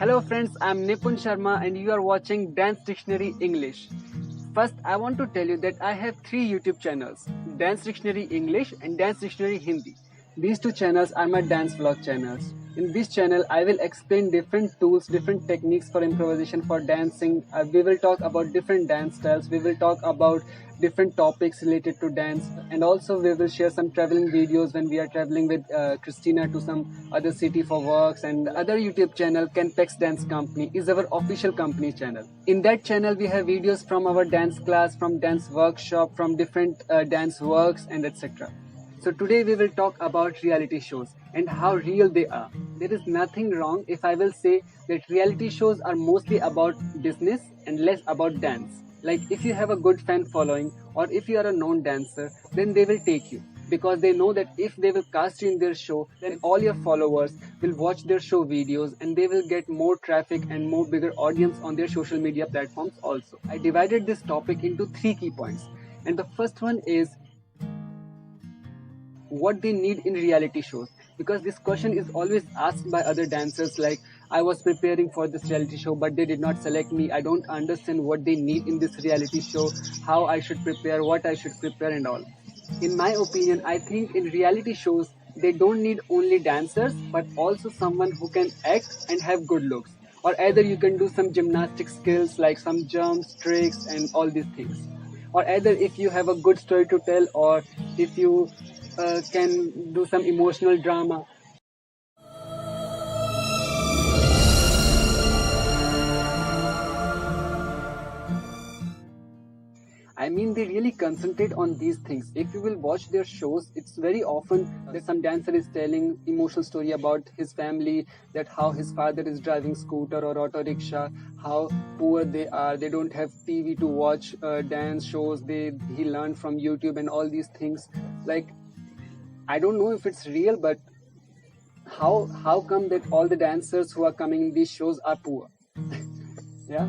Hello friends, I'm Nipun Sharma and you are watching Dance Dictionary English. First, I want to tell you that I have three YouTube channels, Dance Dictionary English and Dance Dictionary Hindi. These two channels are my dance vlog channels. In this channel, I will explain different tools, different techniques for improvisation for dancing. We will talk about different dance styles. We will talk about different topics related to dance, and also we will share some traveling videos when we are traveling with Christina to some other city for works. And other YouTube channel, Kenpex Dance Company, is our official company channel. In that channel, we have videos from our dance class, from dance workshop, from different dance works, and etc. So today we will talk about reality shows and how real they are. There is nothing wrong if I will say that reality shows are mostly about business and less about dance. Like if you have a good fan following or if you are a known dancer, then they will take you because they know that if they will cast you in their show, then all your followers will watch their show videos and they will get more traffic and more bigger audience on their social media platforms also. I divided this topic into three key points. And the first one is what they need in reality shows, because this question is always asked by other dancers, like I was preparing for this reality show but they did not select me, I don't understand what they need in this reality show, how I should prepare, what I should prepare and all. In my opinion, I think in reality shows they don't need only dancers but also someone who can act and have good looks, or either you can do some gymnastic skills like some jumps, tricks and all these things, or either if you have a good story to tell, or if you can do some emotional drama. I mean, they really concentrate on these things. If you will watch their shows, it's very often that some dancer is telling emotional story about his family, that how his father is driving scooter or auto rickshaw, how poor they are, they don't have TV to watch dance shows, he learned from YouTube and all these things. Like, I don't know if it's real, but how come that all the dancers who are coming in these shows are poor? Yeah.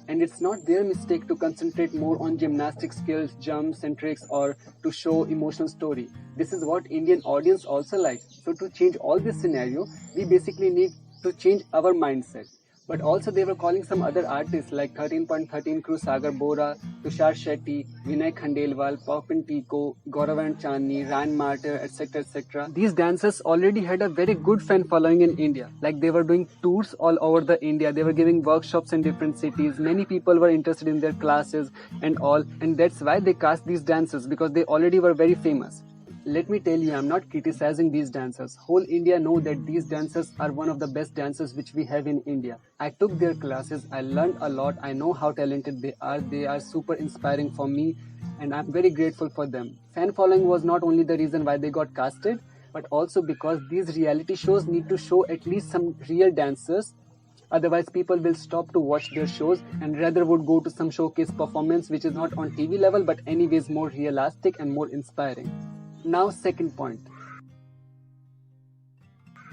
And it's not their mistake to concentrate more on gymnastic skills, jumps and tricks, or to show emotional story. This is what Indian audience also like. So to change all this scenario, we basically need to change our mindset. But also they were calling some other artists like 13.13 crew Sagar Bora, Tushar Shetty, Vinay Khandelwal, Popin Tico, Gauravan Chandni, Ryan Martyr, etc. etc. These dancers already had a very good fan following in India. Like they were doing tours all over the India. They were giving workshops in different cities. Many people were interested in their classes and all. And that's why they cast these dancers, because they already were very famous. Let me tell you, I'm not criticizing these dancers. Whole India know that these dancers are one of the best dancers which we have in India. I took their classes, I learned a lot, I know how talented they are. They are super inspiring for me and I'm very grateful for them. Fan following was not only the reason why they got casted, but also because these reality shows need to show at least some real dancers. Otherwise, people will stop to watch their shows and rather would go to some showcase performance which is not on TV level but anyways more realistic and more inspiring. Now, second point.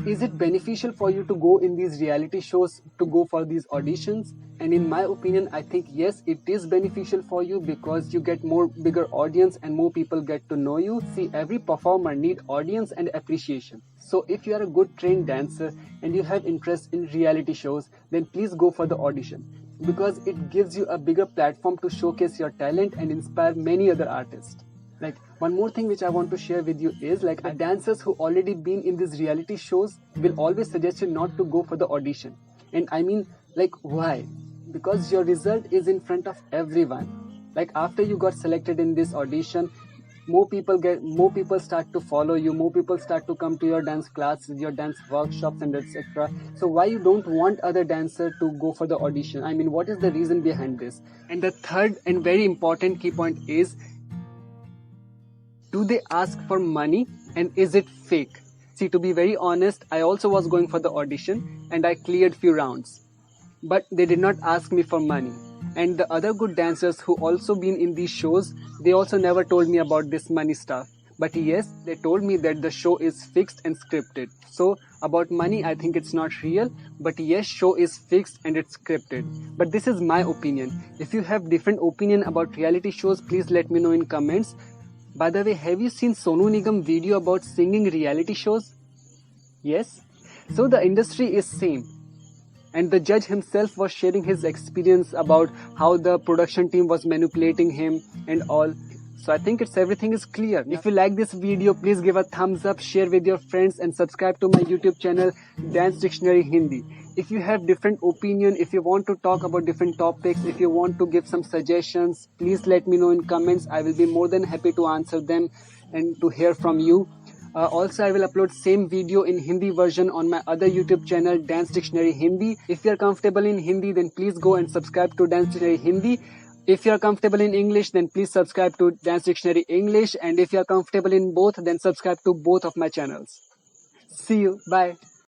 Is it beneficial for you to go in these reality shows, to go for these auditions? And in my opinion, I think yes, it is beneficial for you because you get more bigger audience and more people get to know you. See, every performer need audience and appreciation. So if you are a good trained dancer and you have interest in reality shows, then please go for the audition because it gives you a bigger platform to showcase your talent and inspire many other artists. Like one more thing which I want to share with you is like the dancers who already been in these reality shows will always suggest you not to go for the audition. And I mean, like, why? Because your result is in front of everyone. Like after you got selected in this audition, more people start to follow you, more people start to come to your dance classes, your dance workshops and etc. So why you don't want other dancer to go for the audition? I mean, what is the reason behind this? And the third and very important key point is, do they ask for money and is it fake? See, to be very honest, I also was going for the audition and I cleared few rounds. But they did not ask me for money. And the other good dancers who also been in these shows, they also never told me about this money stuff. But yes, they told me that the show is fixed and scripted. So about money, I think it's not real. But yes, show is fixed and it's scripted. But this is my opinion. If you have different opinion about reality shows, please let me know in comments. By the way, have you seen Sonu Nigam video about singing reality shows? Yes? So the industry is same. and the judge himself was sharing his experience about how the production team was manipulating him and all. So I think everything is clear. If you like this video, please give a thumbs up, share with your friends, and subscribe to my YouTube channel Dance Dictionary Hindi. If you have different opinion, if you want to talk about different topics, if you want to give some suggestions, please let me know in comments. I will be more than happy to answer them and to hear from you. Also, I will upload same video in Hindi version on my other YouTube channel Dance Dictionary Hindi. If you are comfortable in Hindi, then please go and subscribe to Dance Dictionary Hindi. If you are comfortable in English, then please subscribe to Dance Dictionary English. And if you are comfortable in both, then subscribe to both of my channels. See you. Bye.